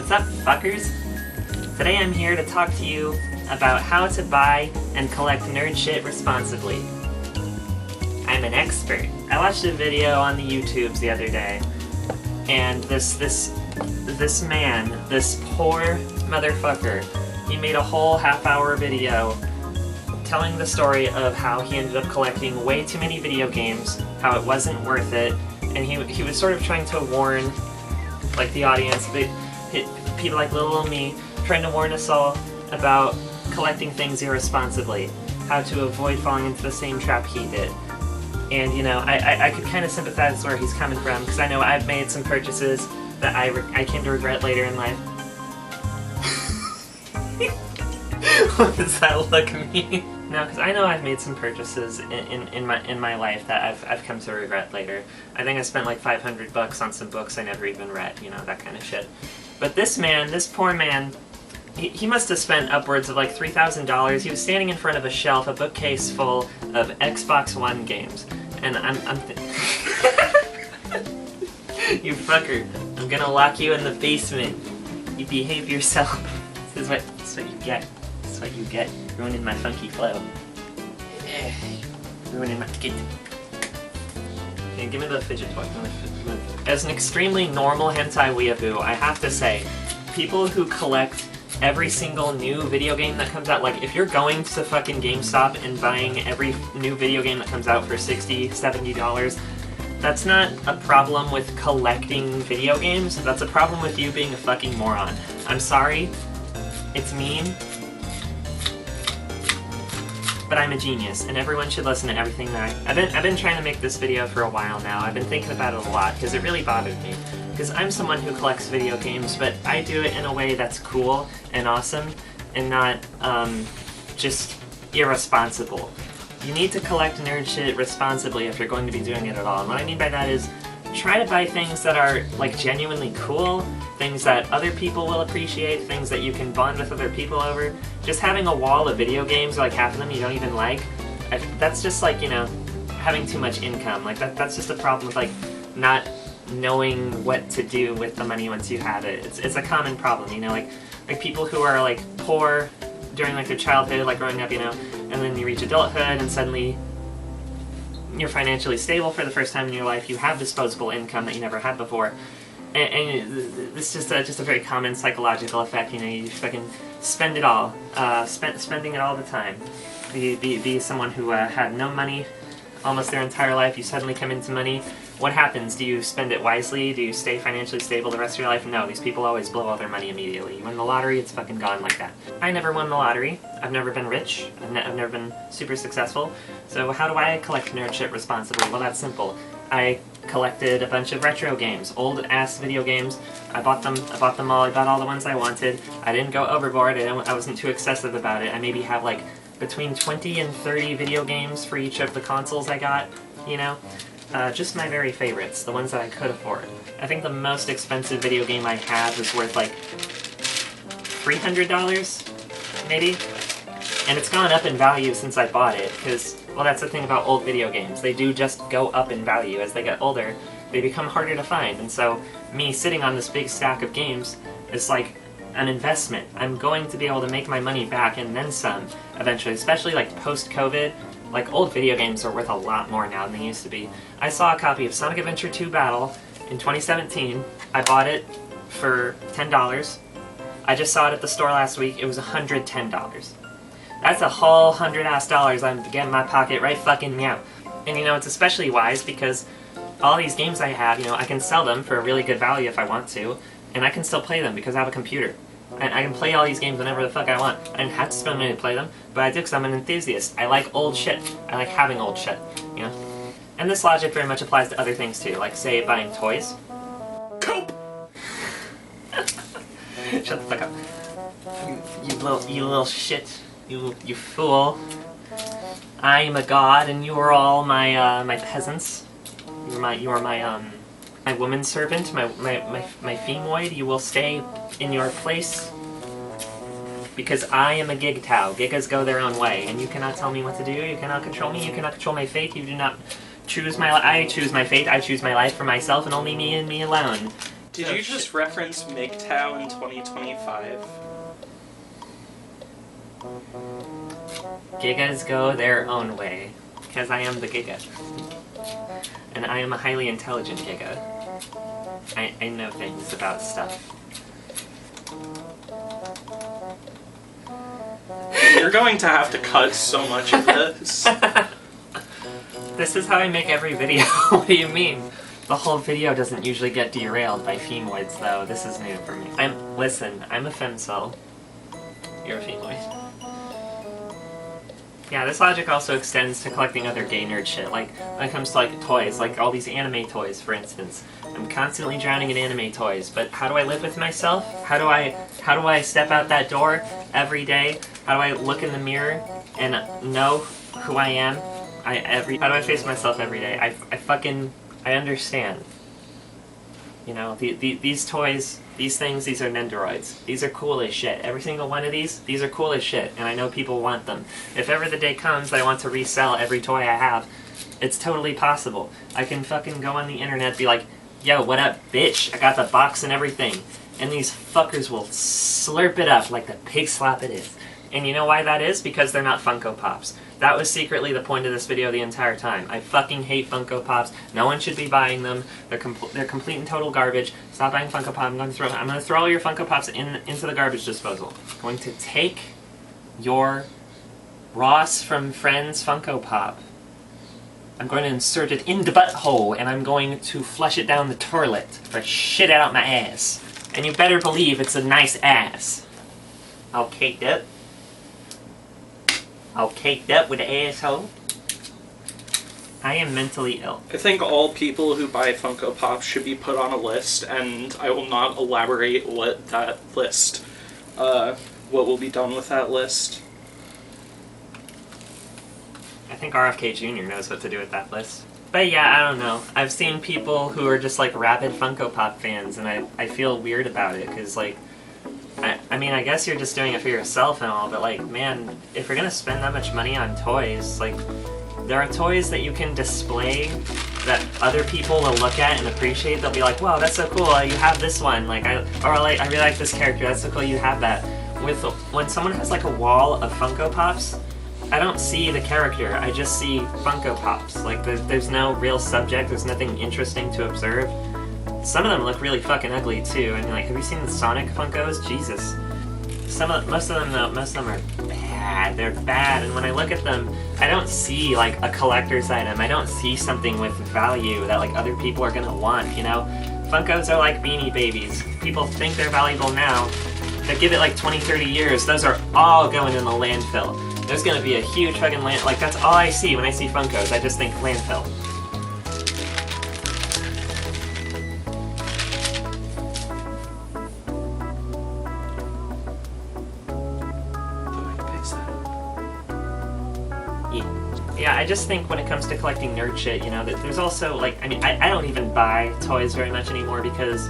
What's up, fuckers? Today I'm here to talk to you about how to buy and collect nerd shit responsibly. I'm an expert. I watched a video on the YouTubes the other day, and this man, this poor motherfucker, he made a whole half-hour video telling the story of how he ended up collecting way too many video games, how it wasn't worth it, and he was sort of trying to warn, like, the audience, people like little old me, trying to warn us all about collecting things irresponsibly, how to avoid falling into the same trap he did. And, you know, I could kind of sympathize where he's coming from, because I know I've made some purchases that I came to regret later in life. What does that look mean? No, because I know I've made some purchases in my life that I've come to regret later. I think I spent like $500 on some books I never even read, you know, that kind of shit. But this man, this poor man, he must have spent upwards of like $3,000. He was standing in front of a shelf, a bookcase full of Xbox One games. And you fucker, I'm gonna lock you in the basement. You behave yourself. This is what you get. This is what you get. Ruining my funky flow. Ruining my... Okay, give me the fidget toy. As an extremely normal hentai weeaboo, I have to say, people who collect every single new video game that comes out, like if you're going to fucking GameStop and buying every new video game that comes out for $60, $70, that's not a problem with collecting video games, that's a problem with you being a fucking moron. I'm sorry, it's mean, but I'm a genius, and everyone should listen to everything that I've been trying to make this video for a while now. I've been thinking about it a lot, because it really bothered me. Because I'm someone who collects video games, but I do it in a way that's cool and awesome, and not, just irresponsible. You need to collect nerd shit responsibly if you're going to be doing it at all, and what I mean by that is, try to buy things that are, like, genuinely cool, things that other people will appreciate, things that you can bond with other people over. Just having a wall of video games, like half of them you don't even like, that's just like, you know, having too much income. Like, that's just a problem with, like, not knowing what to do with the money once you have it. It's a common problem, you know, like people who are, like, poor during, like, their childhood, like, growing up, you know, and then you reach adulthood and suddenly you're financially stable for the first time in your life, you have disposable income that you never had before, and it's just a very common psychological effect, you know, you fucking spend it all, spending it all the time. Be someone who had no money almost their entire life, you suddenly come into money. What happens? Do you spend it wisely? Do you stay financially stable the rest of your life? No, these people always blow all their money immediately. You win the lottery, it's fucking gone like that. I never won the lottery. I've never been rich. I've never been super successful. So how do I collect nerd shit responsibly? Well, that's simple. I collected a bunch of retro games, old-ass video games. I bought them all. I bought all the ones I wanted. I didn't go overboard. I wasn't too excessive about it. I maybe have, like, between 20 and 30 video games for each of the consoles I got, you know? Just my very favorites, the ones that I could afford. I think the most expensive video game I have is worth like $300, maybe? And it's gone up in value since I bought it, because, well, that's the thing about old video games. They do just go up in value. As they get older, they become harder to find, and so me sitting on this big stack of games is like an investment. I'm going to be able to make my money back and then some, eventually, especially like post-COVID. Like, old video games are worth a lot more now than they used to be. I saw a copy of Sonic Adventure 2 Battle in 2017. I bought it for $10. I just saw it at the store last week. It was $110. That's a whole $100-ass I'm getting in my pocket right fucking meow. And, you know, it's especially wise because all these games I have, you know, I can sell them for a really good value if I want to. and I can still play them because I have a computer. I can play all these games whenever the fuck I want. I didn't have to spend money to play them, but I do because I'm an enthusiast. I like old shit. I like having old shit, you know? And this logic very much applies to other things too, like, say, buying toys. Cope! Shut the fuck up. You little shit. You fool. I am a god, and you are all my, my peasants. You are my woman servant, my femoid. You will stay in your place because I am a gigtao. Gigas go their own way, and you cannot tell me what to do. You cannot control me. You cannot control my fate. You do not choose my life. I choose my fate. I choose my life for myself, and only me and me alone. Did you just reference MGTOW in 2025? Gigas go their own way because I am the Giga, and I am a highly intelligent Giga. I know things about stuff. You're going to have to cut so much of this. This is how I make every video. What do you mean? The whole video doesn't usually get derailed by femoids, though. This is new for me. Listen, I'm a femcel. You're a femoid. Yeah, this logic also extends to collecting other gay nerd shit, like when it comes to like toys, like all these anime toys, for instance. I'm constantly drowning in anime toys, but how do I live with myself? How do I step out that door every day? How do I look in the mirror and know who I am? How do I face myself every day? I understand. You know, these toys, these things, these are Nendoroids. These are cool as shit. Every single one of these are cool as shit, and I know people want them. If ever the day comes that I want to resell every toy I have, it's totally possible. I can fucking go on the internet, be like, yo, what up, bitch? I got the box and everything. And these fuckers will slurp it up like the pig slop it is. And you know why that is? Because they're not Funko Pops. That was secretly the point of this video the entire time. I fucking hate Funko Pops. No one should be buying them. They're complete and total garbage. Stop buying Funko Pops. I'm gonna throw all your Funko Pops into the garbage disposal. I'm going to take your Ross from Friends Funko Pop. I'm going to insert it in the butthole, and I'm going to flush it down the toilet or shit out my ass. And you better believe it's a nice ass. All caked up. All caked up with the asshole. I am mentally ill. I think all people who buy Funko Pops should be put on a list, and I will not elaborate what that list, what will be done with that list. I think RFK Jr. knows what to do with that list. But yeah, I don't know. I've seen people who are just like rabid Funko Pop fans, and I feel weird about it, because like, I mean, I guess you're just doing it for yourself and all, but like, man, if you're gonna spend that much money on toys, like, there are toys that you can display that other people will look at and appreciate. They'll be like, wow, that's so cool, you have this one, like, I really like this character, that's so cool, you have that. When someone has like a wall of Funko Pops, I don't see the character, I just see Funko Pops. Like, there's no real subject, there's nothing interesting to observe. Some of them look really fucking ugly too. I mean, like, have you seen the Sonic Funkos? Jesus. Most of them are bad. They're bad, and when I look at them, I don't see like a collector's item. I don't see something with value that like other people are gonna want, you know? Funkos are like Beanie Babies. People think they're valuable now, but give it like 20, 30 years, those are all going in the landfill. There's gonna be a huge fucking like, that's all I see when I see Funkos. I just think landfill. Yeah, I just think when it comes to collecting nerd shit, you know, that there's also, like, I mean, I don't even buy toys very much anymore because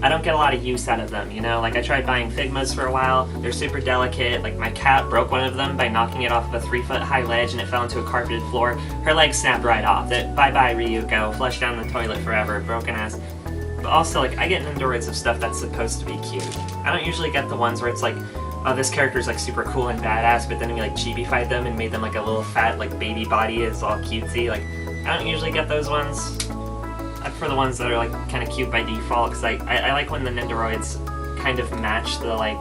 I don't get a lot of use out of them, you know? Like, I tried buying Figmas for a while, they're super delicate, like, my cat broke one of them by knocking it off of a 3-foot-high ledge and it fell into a carpeted floor. Her leg snapped right off. Bye-bye, Ryuko, flush down the toilet forever, broken ass. But also, like, I get Nendoroids of stuff that's supposed to be cute. I don't usually get the ones where it's like, oh, this character's like super cool and badass, but then we like chibi-fied them and made them like a little fat like baby body. It's all cutesy. Like, I don't usually get those ones. I prefer the ones that are like kind of cute by default, because I like when the Nendoroids kind of match the like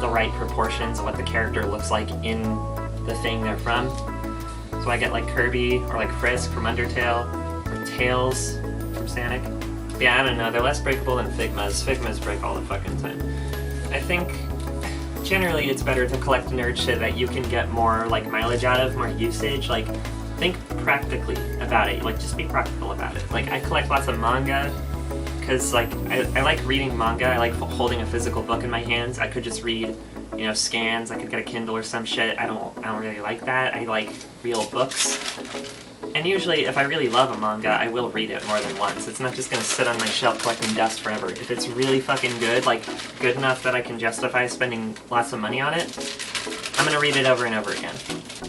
the right proportions of what the character looks like in the thing they're from. So I get like Kirby or like Frisk from Undertale or Tails from Sonic. Yeah, I don't know, they're less breakable than Figmas. Figmas break all the fucking time. I think generally it's better to collect nerd shit that you can get more like mileage out of, more usage. Like, think practically about it. Like, just be practical about it. Like, I collect lots of manga because like I like reading manga. I like holding a physical book in my hands. I could just read, you know, scans. I could get a Kindle or some shit. I don't really like that. I like real books. And usually, if I really love a manga, I will read it more than once. It's not just gonna sit on my shelf collecting dust forever. If it's really fucking good, like good enough that I can justify spending lots of money on it, I'm gonna read it over and over again.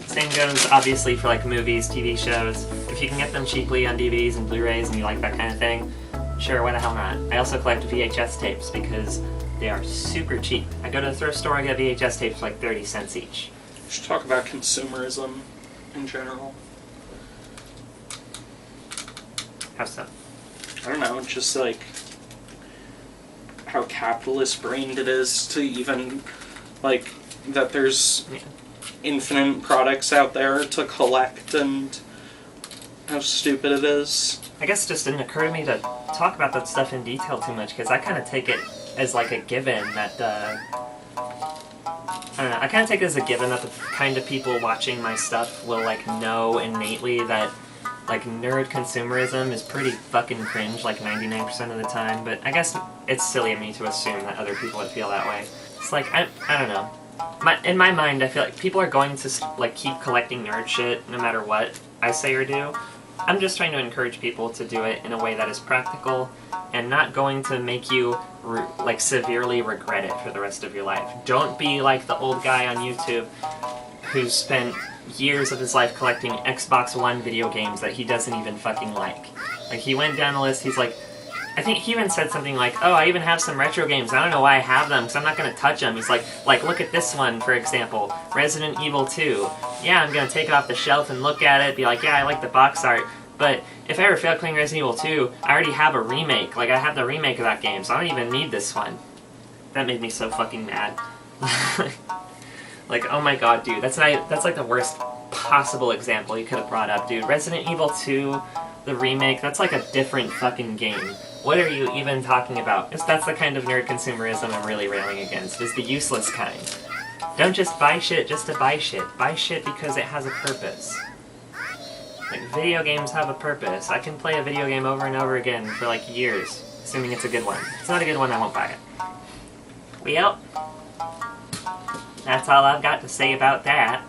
Same goes, obviously, for like movies, TV shows. If you can get them cheaply on DVDs and Blu-rays and you like that kind of thing, sure, why the hell not? I also collect VHS tapes because they are super cheap. I go to the thrift store, I get VHS tapes for like 30 cents each. We should talk about consumerism in general. How so? I don't know, just like how capitalist brained it is to even like that there's infinite products out there to collect and how stupid it is. I guess it just didn't occur to me to talk about that stuff in detail too much because I kind of take it as like a given that I don't know, I kind of take it as a given that the kind of people watching my stuff will like know innately that like nerd consumerism is pretty fucking cringe like 99% of the time, but I guess it's silly of me to assume that other people would feel that way. It's like, I don't know. In my mind, I feel like people are going to like keep collecting nerd shit no matter what I say or do. I'm just trying to encourage people to do it in a way that is practical and not going to make you like severely regret it for the rest of your life. Don't be like the old guy on YouTube who spent years of his life collecting Xbox One video games that he doesn't even fucking like. Like, he went down the list, he's like, I think he even said something like, oh, I even have some retro games, I don't know why I have them, because I'm not going to touch them. He's like, look at this one, for example, Resident Evil 2. Yeah, I'm going to take it off the shelf and look at it, be like, yeah, I like the box art, but if I ever fail playing Resident Evil 2, I already have a remake. Like, I have the remake of that game, so I don't even need this one. That made me so fucking mad. Like, oh my god, dude, that's like the worst possible example you could have brought up, dude. Resident Evil 2, the remake, that's like a different fucking game. What are you even talking about? That's the kind of nerd consumerism I'm really railing against, is the useless kind. Don't just buy shit just to buy shit. Buy shit because it has a purpose. Like, video games have a purpose. I can play a video game over and over again for like years, assuming it's a good one. If it's not a good one, I won't buy it. Well, that's all I've got to say about that.